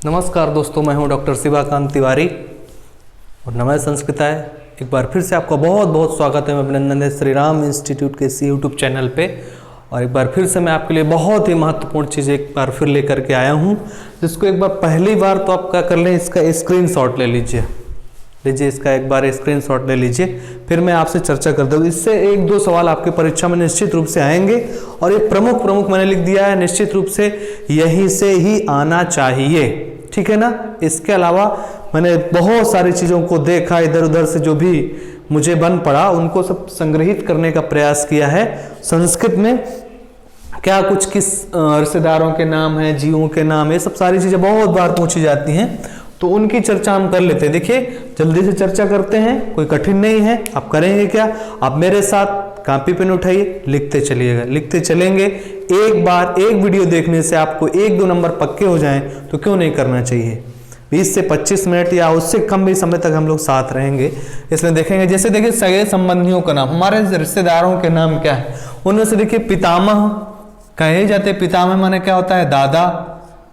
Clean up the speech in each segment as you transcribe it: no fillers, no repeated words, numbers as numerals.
नमस्कार दोस्तों, मैं हूं डॉक्टर शिवाकांत तिवारी और नमः संस्कृताय। एक बार फिर से आपका बहुत बहुत स्वागत है। मैं अभिनंदन है श्री राम इंस्टीट्यूट के इस यूट्यूब चैनल पे। और एक बार फिर से मैं आपके लिए बहुत ही महत्वपूर्ण चीज़ एक बार फिर लेकर के आया हूं, जिसको एक बार पहली बार तो आप क्या कर लें, इसका स्क्रीनशॉट ले लीजिए। इसका एक बार स्क्रीनशॉट ले लीजिए, फिर मैं आपसे चर्चा कर दूँ। इससे एक दो सवाल आपकी परीक्षा में निश्चित रूप से आएंगे और ये प्रमुख मैंने लिख दिया है, निश्चित रूप से यहीं से ही आना चाहिए, ठीक है ना। इसके अलावा मैंने बहुत सारी चीज़ों को देखा, इधर उधर से जो भी मुझे बन पड़ा उनको सब संग्रहित करने का प्रयास किया है। संस्कृत में क्या कुछ किस रिश्तेदारों के नाम है, जीवों के नाम, ये सब सारी चीज़ें बहुत बार पूछी जाती हैं, तो उनकी चर्चा हम कर लेते हैं। देखिए जल्दी से चर्चा करते हैं, कोई कठिन नहीं है। आप करेंगे क्या, आप मेरे साथ कॉपी पेन उठाइए, लिखते चलिएगा, लिखते चलेंगे। एक बार एक वीडियो देखने से आपको 1-2 नंबर पक्के हो जाएं तो क्यों नहीं करना चाहिए। 20 से 25 मिनट या उससे कम भी समय तक हम लोग साथ रहेंगे। इसमें देखेंगे, जैसे देखिए सगे संबंधियों का नाम, हमारे रिश्तेदारों के नाम क्या है, उनमें से देखिए पितामह कहे जाते। पितामह माने क्या होता है, दादा।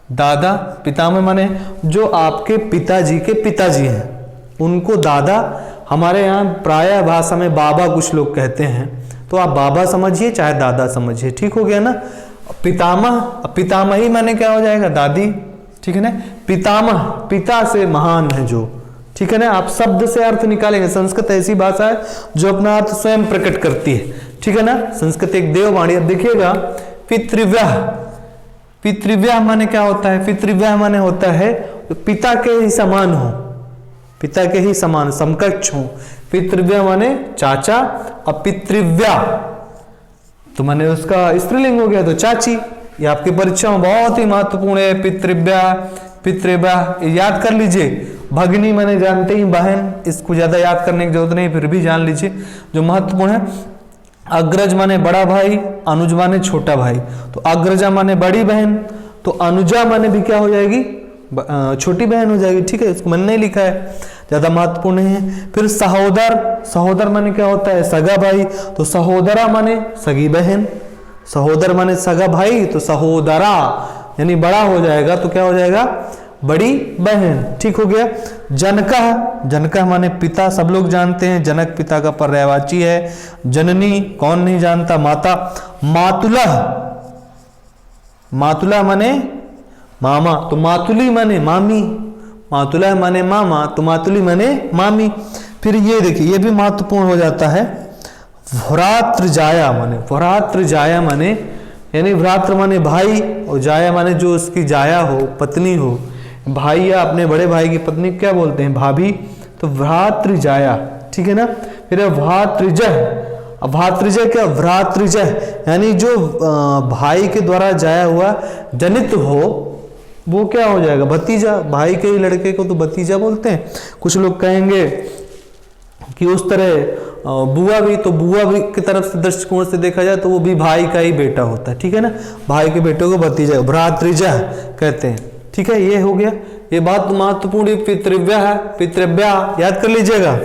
दादा पितामह माने जो आपके पिताजी के पिताजी हैं उनको दादा। हमारे यहाँ प्रायः भाषा में बाबा कुछ लोग कहते हैं, तो आप बाबा समझिए चाहे दादा समझिए, ठीक हो गया ना। पितामह, पितामही माने क्या हो जाएगा, दादी, ठीक है ना। पितामह पिता से महान है जो, ठीक है ना। आप शब्द से अर्थ निकालेंगे। संस्कृत ऐसी भाषा है जो अपना अर्थ स्वयं प्रकट करती है, ठीक है ना। संस्कृत एक देववाणी। अब देखिएगा पितृव्यः, पितृव्यः माने क्या होता है, पितृव्यः माने होता है पिता के ही समान हो, पिता के ही समान समकक्ष हो। पितृव्यः माने चाचा, और पितृव्या तो माने उसका स्त्रीलिंग हो गया तो चाची। ये आपकी परीक्षा में बहुत ही महत्वपूर्ण है। पितृव्या, पितृव्या याद कर लीजिए। भगिनी माने जानते ही बहन, इसको ज्यादा याद करने की जरूरत नहीं, फिर भी जान लीजिए जो महत्वपूर्ण है। अग्रज माने बड़ा भाई, अनुज माने छोटा भाई। तो अग्रजा माने बड़ी बहन, तो अनुजा माने भी क्या हो जाएगी, छोटी बहन हो जाएगी, ठीक है। इसको मैंने नहीं लिखा है, ज्यादा महत्वपूर्ण नहीं है। फिर सहोदर, सहोदर माने क्या होता है, सगा भाई। तो सहोदरा माने सगी बहन, सहोदर माने सगा भाई, तो सहोदरा यानी बड़ा हो जाएगा, तो क्या हो जाएगा, बड़ी बहन, ठीक हो गया। जनकः, जनकः माने पिता, सब लोग जानते हैं, जनक पिता का पर्यायवाची है। जननी कौन नहीं जानता, माता। मातुलः, मातुला माने मामा, तो मातुली माने मामी। मातुला माने मामा, तो मातुली माने मामी। फिर ये देखिए, ये भी महत्वपूर्ण हो जाता है। भ्रातृजाया माने, भ्रातृजाया माने यानी भ्रातृ माने भाई, और जाया माने जो उसकी जाया हो, पत्नी हो। भाई या अपने बड़े भाई की पत्नी क्या बोलते हैं, भाभी, तो भ्रातृजाया, ठीक है ना। फिर भ्रातृजः, भ्रातृजः क्या, भ्रातृजः यानी जो भाई के द्वारा जाया हुआ जनित हो वो क्या हो जाएगा, भतीजा। भाई के ही लड़के को तो भतीजा बोलते हैं। कुछ लोग कहेंगे कि उस तरह बुआ भी, तो बुआ भी की तरफ से दृष्टिकोण से देखा जाए तो वो भी भाई का ही बेटा होता है, ठीक है ना। भाई के बेटे को भतीजा, भ्रातृजः कहते हैं, ठीक है। ये हो गया, ये बात महत्वपूर्ण। पितृव्या है, पितृव्या याद कर लीजिएगा।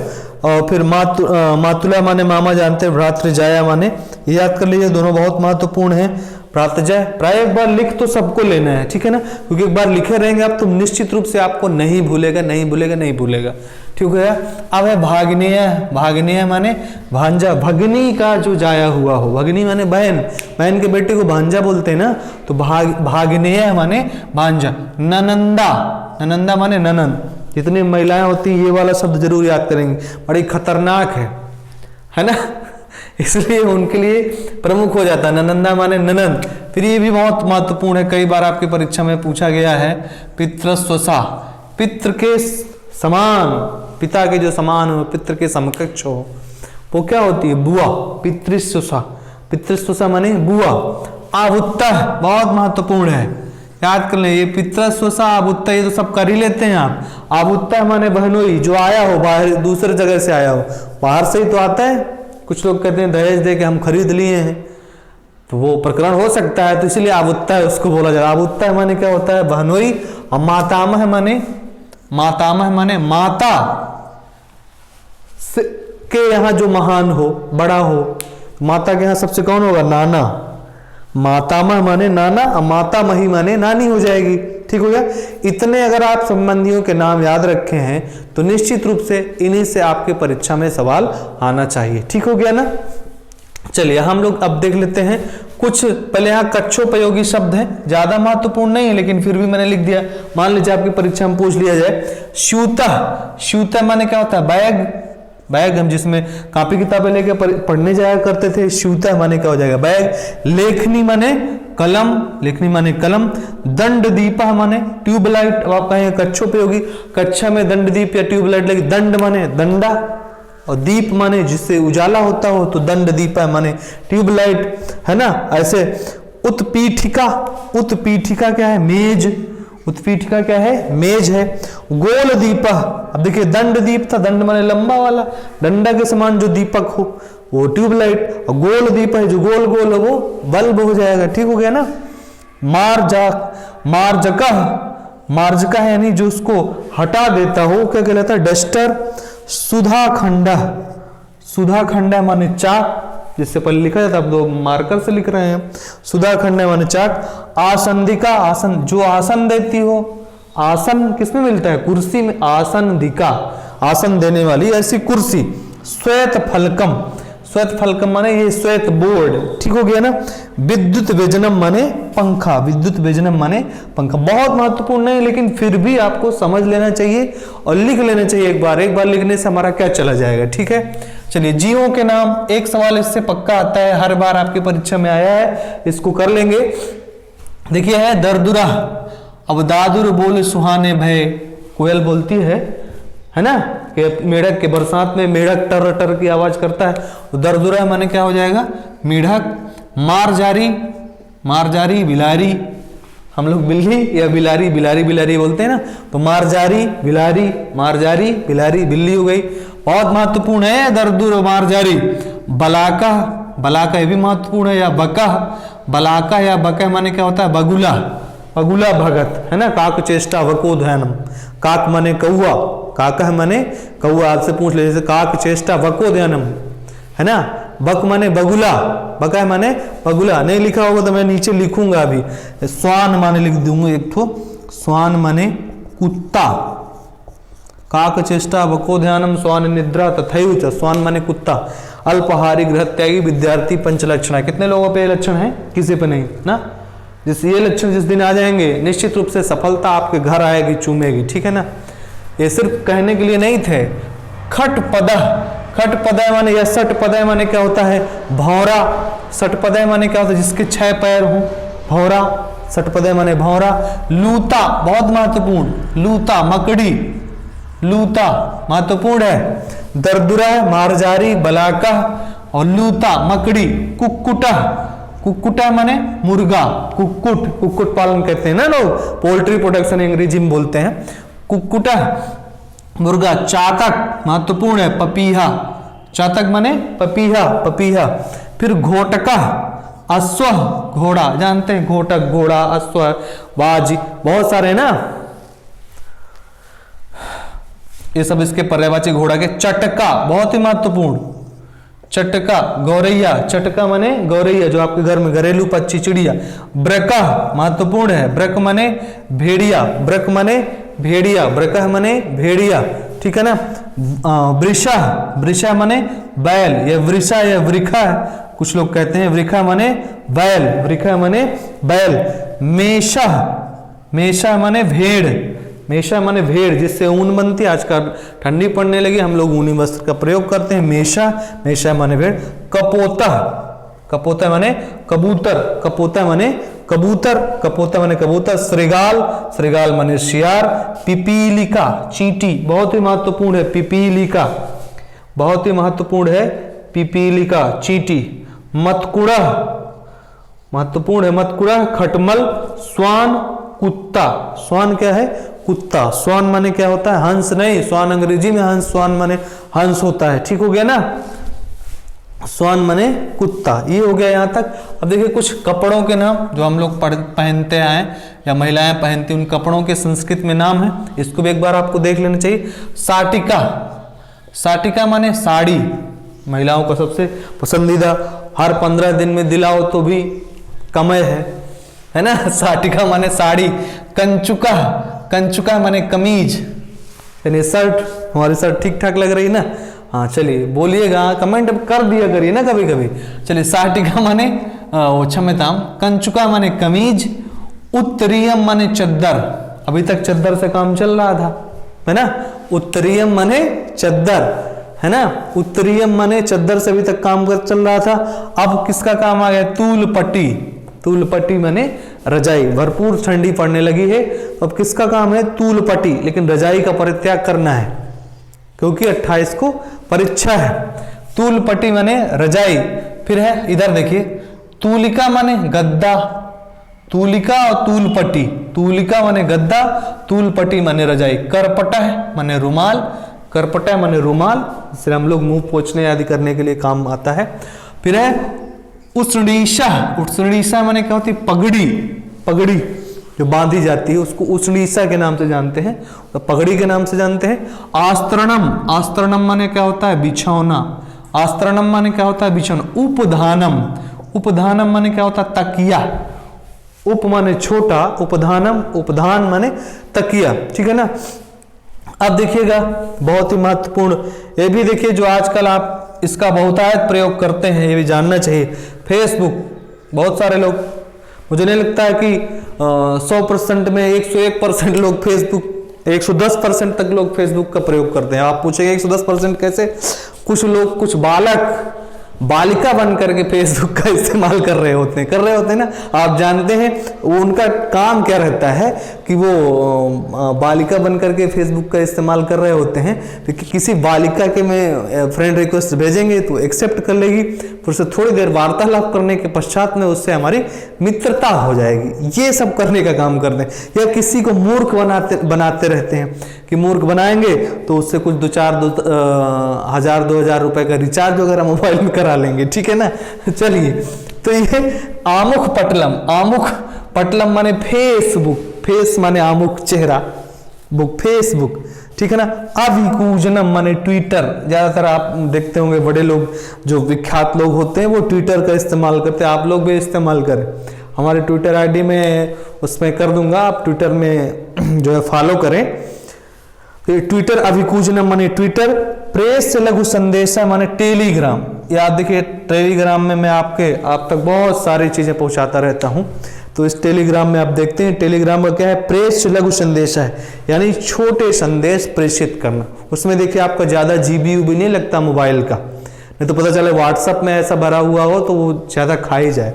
और फिर मातुला माने मामा जानते हैं, भ्रातृजाया माने ये याद कर लीजिए, दोनों बहुत महत्वपूर्ण हैं। भ्रातृजय प्राय एक बार लिख तो सबको लेना है, ठीक है ना, क्योंकि एक बार लिखे रहेंगे आप तो निश्चित रूप से आपको नहीं भूलेगा, नहीं भूलेगा, नहीं भूलेगा, ठीक है। अब है भाग्नेय, भाग्नेय माने भांजा, भगनी का जो जाया हुआ हो। भगनी माने बहन, बहन के बेटे को भांजा बोलते हैं ना, तो भाग्नेय माने भांजा। ननंदा, ननंदा माने ननंद। जितनी महिलाएं होती हैं ये वाला शब्द जरूर याद करेंगे, बड़ी खतरनाक है ना, इसलिए उनके लिए प्रमुख हो जाता है। ननंदा माने ननंद। फिर ये भी बहुत महत्वपूर्ण है, कई बार आपकी परीक्षा में पूछा गया है। पितृस्वसा, पितृ के समान, पिता के जो समान हो, पितृ के समकक्ष हो, वो क्या होती है, बुआ। पितृस्वसा, पितृस्वसा माने बुआ। आबुत्तः बहुत महत्वपूर्ण है, याद कर लें। ये पितृस्वसा, आबुत्तः ये तो सब कर ही लेते हैं आप। आबुत्तः माने बहनोई, जो आया हो बाहर, दूसरे जगह से आया हो, बाहर से ही तो आता है। कुछ लोग कहते हैं दहेज दे के हम खरीद लिए हैं, तो वो प्रकरण हो सकता है, तो इसलिए आबुत्तः उसको बोला जाए। आबुत्तः माने क्या होता है, बहनोई। और मातामह माने, मातामह माने माता के यहाँ जो महान हो, बड़ा हो। माता के यहाँ सबसे कौन होगा, नाना। मातामह माने नाना, और मातामही माने नानी हो जाएगी, ठीक हो गया। इतने अगर आप संबंधियों के नाम याद रखे हैं तो निश्चित रूप से इन्हीं से आपके परीक्षा में सवाल आना चाहिए, ठीक हो गया ना। चलिए हम लोग अब देख लेते हैं कुछ, पहले यहाँ कक्षोपयोगी शब्द है, ज्यादा महत्वपूर्ण नहीं है लेकिन फिर भी मैंने लिख दिया। मान लीजिए आपकी परीक्षा में पूछ लिया जाए स्यूता, स्यूता माने क्या होता है, बैग, बैग हम जिसमें कापी किताबें लेके पढ़ने जाया करते थे, स्यूता माने क्या हो जाएगा, बैग। लेखनी माने कलम, लेखनी माने कलम। दंड दीपा माने ट्यूबलाइट। अब आप कहें कक्षोपयोगी, कक्षा में दंड दीप या ट्यूबलाइट लगी, दंड माने डंडा और दीप माने जिससे उजाला होता हो तो दंड दीपा माने ट्यूबलाइट, है ना। ऐसे उत्पीठिका, उत्पीठिका क्या है, मेज, उत्पीठिका क्या है, मेज है। गोल दीपा, अब देखिए दंड दीप था, दंड माने लंबा वाला, डंडा के समान जो दीपक हो वो ट्यूबलाइट, और गोल दीप है जो गोल गोल है वो बल्ब हो जाएगा, ठीक हो गया ना। मार्जका, मार्जका है यानी जो उसको हटा देता हो क्या कहलाता है, डस्टर। सुधाखंडा, सुधाखंडा माने चाक, जिससे पहले लिखा जाता, अब दो मार्कर से लिख रहे हैं। सुधाखंडा माने चाक। आसंदिका, आसन जो आसन देती हो, आसन किसमें मिलता है, कुर्सी में, आसनदिका आसन देने वाली ऐसी कुर्सी। श्वेत फलकम, श्वेत फलकम माने ये श्वेत बोर्ड, ठीक हो गया ना। विद्युत व्यजनम माने पंखा, विद्युत व्यजनम माने पंखा। बहुत महत्वपूर्ण है लेकिन फिर भी आपको समझ लेना चाहिए और लिख लेना चाहिए एक बार लिखने से हमारा क्या चला जाएगा, ठीक है। चलिए जीवों के नाम, एक सवाल इससे पक्का आता है, हर बार आपकी परीक्षा में आया है, इसको कर लेंगे। देखिए है दरदुरा, अब दादुर बोल सुहाने भय, कोयल बोलती है ना, कि मेढक के बरसात में मेढक टर टर की आवाज करता है, दरदुरा माने क्या हो जाएगा, मेढक। मारजारी, मारजारी बिलारी, हम लोग बिल्ली या बिलारी, बिलारी बिलारी बोलते हैं ना, तो मारजारी बिलारी, मारजारी बिलारी, बिल्ली हो गई। बहुत महत्वपूर्ण है दरदुर मारजारी। बलाका, बलाका ये भी महत्वपूर्ण है, या बका, बलाका या बका माने क्या होता है, बगुला, बगुला भगत, है ना। काक चेष्टा वकोधयनम, काक माने कौआ, काका माने कौआ, आपसे पूछ ले जैसे काक चेष्टा वकोधयनम, है ना। बक माने बगुला, बका माने बगुला, नहीं लिखा होगा तो मैं नीचे लिखूंगा अभी। स्वान माने लिख दूंगा एक ठो, स्वान माने कुत्ता, काक चेष्टा वकोधयानम स्वान निद्रा तथैव, स्वान माने कुत्ता। अल्पहारी गृहत्यागी विद्यार्थी पंचलक्षण, कितने लोगों पे लक्षण है, किसी पे नहीं ना। जिस ये लक्षण जिस दिन आ जाएंगे निश्चित रूप से सफलता आपके घर आएगी, चूमेगी, ठीक है ना। ये सिर्फ कहने के लिए नहीं थे। खटपदा, खटपदा माने या सटपदा माने क्या होता है, भौरा। सटपदा माने क्या होता है, जिसके 6 पैर हो, भौरा, सटपदा माने भौरा। लूता, बहुत महत्वपूर्ण, लूता मकड़ी, लूता महत्वपूर्ण है। दरदुरा, मारजारी, बलाका और लूता मकड़ी। कुक्कुटा, कुक्कुटा माने मुर्गा, कुक्कुट, कुक्कुट पालन कहते हैं ना लोग, पोल्ट्री प्रोडक्शन अंग्रेजी में बोलते हैं, कुक्कुटा मुर्गा। चातक महत्वपूर्ण है, पपीहा, चातक माने पपीहा, पपीहा। फिर घोटका, अश्व घोड़ा, जानते हैं घोटक घोड़ा, अश्व बाज, बहुत सारे ना, ये सब इसके पर्यायवाची घोड़ा के। चटका बहुत ही महत्वपूर्ण, चटका। गौरैया, चटका माने गौरैया जो आपके घर में घरेलू पक्षी चिड़िया। ब्रका महत्वपूर्ण है, ब्रक माने भेड़िया, ब्रक माने भेड़िया, ब्रका माने भेड़िया, ठीक है ना। वृषा, वृषा माने बैल, या वृषा या वृखा, कुछ लोग कहते हैं वृखा माने बैल, वृखा माने बैल। मेषा, मेषा माने भेड़, मेषा माने भेड़ जिससे ऊन बनती है, आजकल ठंडी पड़ने लगी हम लोग ऊनी वस्त्र का प्रयोग करते हैं। मेषा, मेषा माने भेड़। कपोता, कपोता माने कबूतर, कपोता माने कबूतर, कपोता माने कबूतर। श्रृगाल, श्रृगाल माने शियार। पिपीलिका, चींटी, बहुत ही महत्वपूर्ण है, पिपीलिका बहुत ही महत्वपूर्ण है, पिपीलिका चींटी। मतकुड़ा महत्वपूर्ण है, मतकुड़ा। खटमल, श्वान, कुत्ता, श्वान क्या है, कुत्ता। श्वान माने क्या होता है, हंस नहीं, श्वान अंग्रेजी में हंस, श्वान माने हंस होता है, ठीक हो गया ना। श्वान माने कुत्ता, ये हो गया यहाँ तक। अब देखिए कुछ कपड़ों के नाम जो हम लोग पहनते आए या महिलाएं पहनती, उन कपड़ों के संस्कृत में नाम है, इसको भी एक बार आपको देख लेना चाहिए। साटिका, साटिका माने साड़ी, महिलाओं का सबसे पसंदीदा, हर 15 दिन में दिलाओ तो भी कमय है, है ना। साटिका माने साड़ी, कंचुका, कंचुका माने कमीज, यानी शर्ट। हमारी शर्ट ठीक ठाक लग रही है ना? हाँ चलिए बोलिएगा, कमेंट कर दिया करिए ना कभी कभी। चलिए साटिका माने क्षम्यताम, कंचुका माने कमीज, उत्तरीयम माने चद्दर। अभी तक चद्दर से काम चल रहा था, है ना। उत्तरीयम माने चद्दर, है ना। उत्तरीयम माने चद्दर से अभी तक काम चल रहा था। अब किसका काम आ गया? तूल पट्टी। तूल पट्टी माने रजाई। भरपूर ठंडी पड़ने लगी है, तो अब किसका काम है? तूल पट्टी। लेकिन रजाई का परित्याग करना है क्योंकि 28 को परीक्षा है। तूल पट्टी माने रजाई। फिर है इधर देखिए, तूलिका माने गद्दा। तूलिका और तूल पट्टी। तूलिका माने गद्दा, तूल पट्टी माने रजाई। करपटह माने रुमाल। करपटह माने रुमाल, जिससे हम लोग मुंह पोंछने आदि करने के लिए काम आता है। फिर है उसड़ीसा। उसड़ीसा माने क्या होती है? पगड़ी। पगड़ी जो बांधी जाती है उसको उसड़ीसा के नाम से जानते हैं, तो पगड़ी के नाम से जानते हैं। आस्त्रणम। आस्त्रणम माने क्या होता है? बिछौना। आस्त्रणम माने क्या होता है? बिछौना। उपधानम। उपधानम माने क्या होता है? तकिया। उप माने छोटा, उपधानम, उपधान माने तकिया, ठीक है ना। अब देखिएगा बहुत ही महत्वपूर्ण, ये भी देखिए जो आजकल आप इसका बहुतायत प्रयोग करते हैं, ये भी जानना चाहिए। फेसबुक, बहुत सारे लोग, मुझे नहीं लगता है कि 100% में 101% लोग फेसबुक, 110% तक लोग फेसबुक का प्रयोग करते हैं। आप पूछेंगे 110% कैसे? कुछ लोग, कुछ बालक, बालिका बन करके फेसबुक का इस्तेमाल कर रहे होते हैं ना। आप जानते हैं उनका काम क्या रहता है कि वो बालिका बन करके फेसबुक का इस्तेमाल कर रहे होते हैं। तो किसी बालिका के में फ्रेंड रिक्वेस्ट भेजेंगे तो एक्सेप्ट कर लेगी, फिर उससे थोड़ी देर वार्तालाप करने के पश्चात में उससे हमारी मित्रता हो जाएगी। ये सब करने का काम करते हैं। या किसी को मूर्ख बनाते रहते हैं कि मूर्ख बनाएंगे तो उससे कुछ 1000-2000 रुपए का रिचार्ज वगैरह मोबाइल में करा लेंगे, ठीक है ना। चलिए, तो ये आमुख पटलम। आमुख पटलम माने फेसबुक। फेस माने आमुख, चेहरा, बुक, फेसबुक, ठीक है ना। अभिकूजनम माने ट्विटर। ज्यादातर आप देखते होंगे बड़े लोग, जो विख्यात लोग होते हैं, वो ट्विटर का इस्तेमाल करते हैं। आप लोग भी इस्तेमाल करें। हमारे ट्विटर आईडी में उसमें कर दूंगा, आप ट्विटर में जो है फॉलो करें। तो ट्विटर अभिकूजनम माने ट्विटर। प्रेस लघु संदेशा माने टेलीग्राम। याद देखिए, टेलीग्राम में मैं आप तक बहुत सारी चीजें पहुंचाता रहता हूं। तो इस टेलीग्राम में आप देखते हैं, टेलीग्राम का क्या है? प्रेस लघु संदेशा है, यानी छोटे संदेश प्रेषित करना। उसमें देखिए आपका ज्यादा जीबी भी नहीं लगता मोबाइल का, नहीं तो पता चले व्हाट्सएप में ऐसा भरा हुआ हो तो वो ज्यादा खा ही जाए।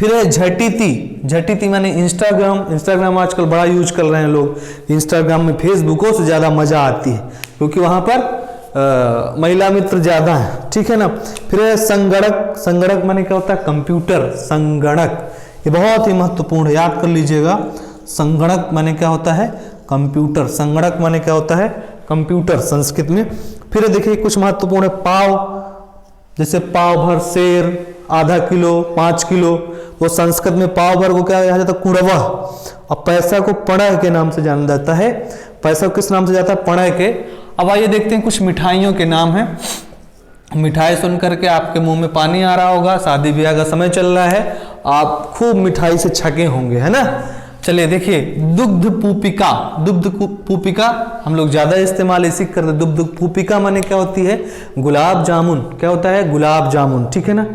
फिर है झटिति। झटिति माने इंस्टाग्राम। इंस्टाग्राम आजकल बड़ा यूज कर रहे हैं लोग। इंस्टाग्राम में फेसबुकों से ज्यादा मजा आती है क्योंकि वहां पर महिला मित्र ज्यादा है, ठीक है ना। फिर है संगणक। संगणक माने क्या होता है? कंप्यूटर। संगणक, ये बहुत ही महत्वपूर्ण है, याद कर लीजिएगा। संगणक माने क्या होता है? कंप्यूटर। संगणक माने क्या होता है? कंप्यूटर, संस्कृत में। फिर देखिए कुछ महत्वपूर्ण है, पाव। जैसे पाव भर शेर, आधा किलो, 5 किलो, वो संस्कृत में पाव भर को क्या कहा जाता है? कुड़वा। और पैसा को पणय के नाम से जाना जाता है। पैसा किस नाम से जाता है? पणय के। अब आइए देखते हैं कुछ मिठाइयों के नाम हैं। मिठाई सुन करके आपके मुंह में पानी आ रहा होगा, शादी ब्याह का समय चल रहा है, आप खूब मिठाई से छके होंगे, है ना। चलिए देखिए, दुग्ध पूपिका। दुग्ध पूपिका हम लोग ज्यादा इस्तेमाल इसी करते हैं। दुग्ध पूपिका माने क्या होती है? गुलाब जामुन। क्या होता है? गुलाब जामुन, ठीक है ना।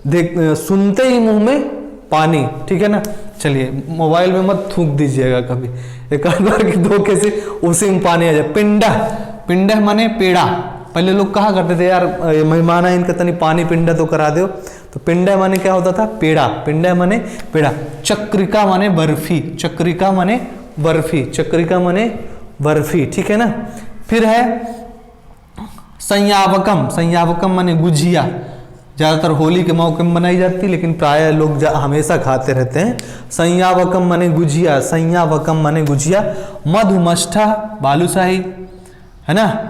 देख, सुनते ही मुंह में पानी, ठीक है ना। चलिए, मोबाइल में मत थूक दीजिएगा कभी, एक बार की धोखे से उसी में पानी आ जाए। पिंडा। पिंडा माने पेड़ा। पहले लोग कहा करते थे यार मेहमान आए, इनका तनी पानी पिंडा तो करा दो, तो पिंडा माने क्या होता था? पेड़ा। पिंडा माने पेड़ा। चक्रिका माने बर्फी। चक्रिका माने बर्फी। चक्रिका माने बर्फी, ठीक है ना। फिर है संयावकम। संयावकम माने गुझिया। ज्यादातर होली के मौके में बनाई जाती है, लेकिन प्राय लोग हमेशा खाते रहते हैं। संयावकम माने गुझिया। संयावकम माने गुझिया। मधुमष्ठा, बालूशाही, है ना।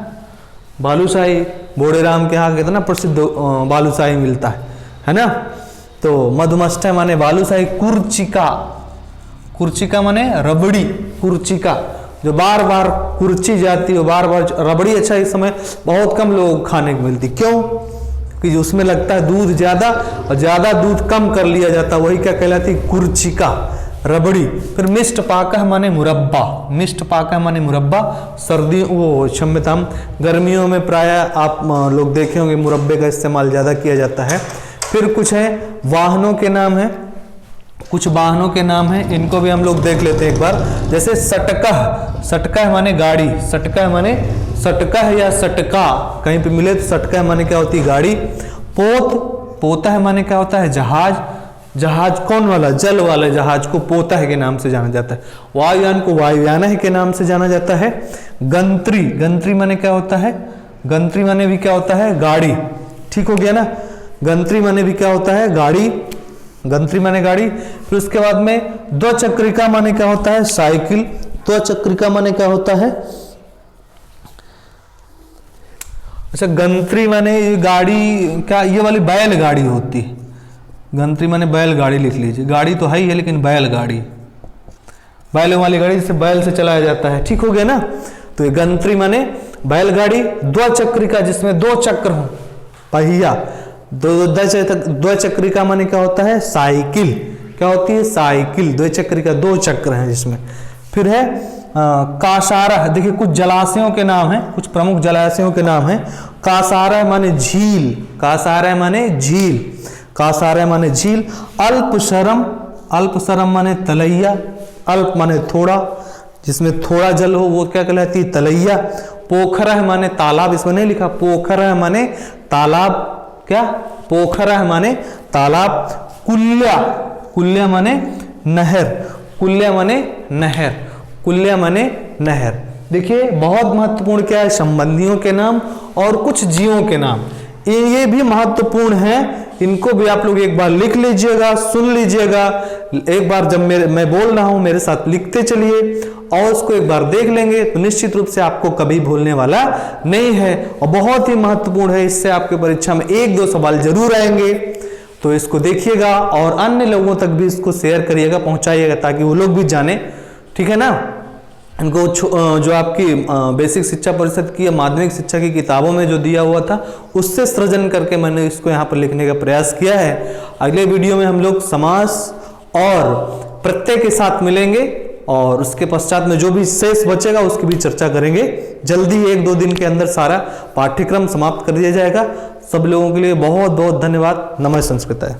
बालूशाही बोड़ेराम के यहाँ कितना प्रसिद्ध बालूशाही मिलता है ना। तो मधुमष्ठा माने बालूशाही। कुर्चिका। कुर्चिका माने रबड़ी। कुर्चिका जो बार बार कुर्ची जाती है, बार बार रबड़ी। अच्छा, इस समय बहुत कम लोग खाने को मिलती, क्यों? कि उसमें लगता है दूध ज़्यादा और ज़्यादा दूध कम कर लिया जाता है, वही क्या कहलाती है, कुर्चिका, रबड़ी। फिर मिष्ट पाकः माने मुरब्बा, मिष्ट पाकः माने मुरब्बा, सर्दी वो क्षम्यताम गर्मियों में प्राय आप लोग देखे होंगे मुरब्बे का इस्तेमाल ज़्यादा किया जाता है। फिर कुछ है वाहनों के नाम है, कुछ वाहनों के नाम हैं, इनको भी हम लोग देख लेते हैं एक बार। जैसे सटकह, सटकह माने गाड़ी, सटकह माने सटकह या सटका कहीं पे मिले तो सटकह माने क्या होती है, गाड़ी। पोत, पोतः माने क्या होता है, जहाज, जहाज कौन वाला, जल वाला जहाज को पोतः के नाम से जाना जाता है। वायुयान को वायुयानः के नाम से जाना जाता है। गंत्री, गंत्री माने क्या होता है, गंत्री माने भी क्या होता है, गाड़ी, ठीक हो गया ना। गंत्री माने भी क्या होता है, गाड़ी, गंत्री माने गाड़ी। फिर उसके बाद में द्विचक्रिका माने क्या होता है, साइकिल, द्विचक्रिका माने क्या होता है, अच्छा गंत्री माने ये गाड़ी, क्या ये वाली बैल गाड़ी होती है, गंत्री माने बैल गाड़ी लिख लीजिए, गाड़ी तो है ही है लेकिन बैल गाड़ी, बैलों वाली गाड़ी जिसे बैल से चलाया जाता है, ठीक हो गया ना। तो ये गंत्री माने बैलगाड़ी। द्विचक्रिका जिसमें दो चक्र हो, पहिया, द्विचक्रिका माने क्या होता है, साइकिल, क्या होती है, साइकिल, द्विचक्रिका दो चक्र हैं जिसमें। फिर है कासारह, देखिए कुछ जलाशयों के नाम हैं, कुछ प्रमुख जलाशयों के नाम हैं। कासारह माने झील, कासारह माने झील, कासारह माने झील। अल्पशरम, अल्पशरम माने तलैया, अल्प माने थोड़ा, जिसमें थोड़ा जल हो वो क्या कहलाती है, तलैया। पोखरह माने तालाब, इसमें नहीं लिखा, पोखरह माने तालाब, क्या, पोखरह माने तालाब। कुल्या, कुल्या माने नहर, कुल्या माने नहर, कुल्या माने नहर। देखिए बहुत महत्वपूर्ण क्या है, संबंधियों के नाम और कुछ जीवों के नाम, ये भी महत्वपूर्ण है, इनको भी आप लोग एक बार लिख लीजिएगा, सुन लीजिएगा। एक बार जब मैं बोल रहा हूं मेरे साथ लिखते चलिए और उसको एक बार देख लेंगे तो निश्चित रूप से आपको कभी भूलने वाला नहीं है और बहुत ही महत्वपूर्ण है। इससे आपके परीक्षा में 1-2 सवाल जरूर आएंगे। तो इसको देखिएगा और अन्य लोगों तक भी इसको शेयर करिएगा, पहुंचाइएगा, ताकि वो लोग भी जाने, ठीक है ना। इनको जो आपकी बेसिक शिक्षा परिषद की या माध्यमिक शिक्षा की किताबों में जो दिया हुआ था उससे सृजन करके मैंने इसको यहाँ पर लिखने का प्रयास किया है। अगले वीडियो में हम लोग समास और प्रत्यय के साथ मिलेंगे और उसके पश्चात में जो भी शेष बचेगा उसकी भी चर्चा करेंगे। जल्दी 1-2 दिन के अंदर सारा पाठ्यक्रम समाप्त कर दिया जाएगा। सब लोगों के लिए बहुत बहुत धन्यवाद। नमः संस्कृताय।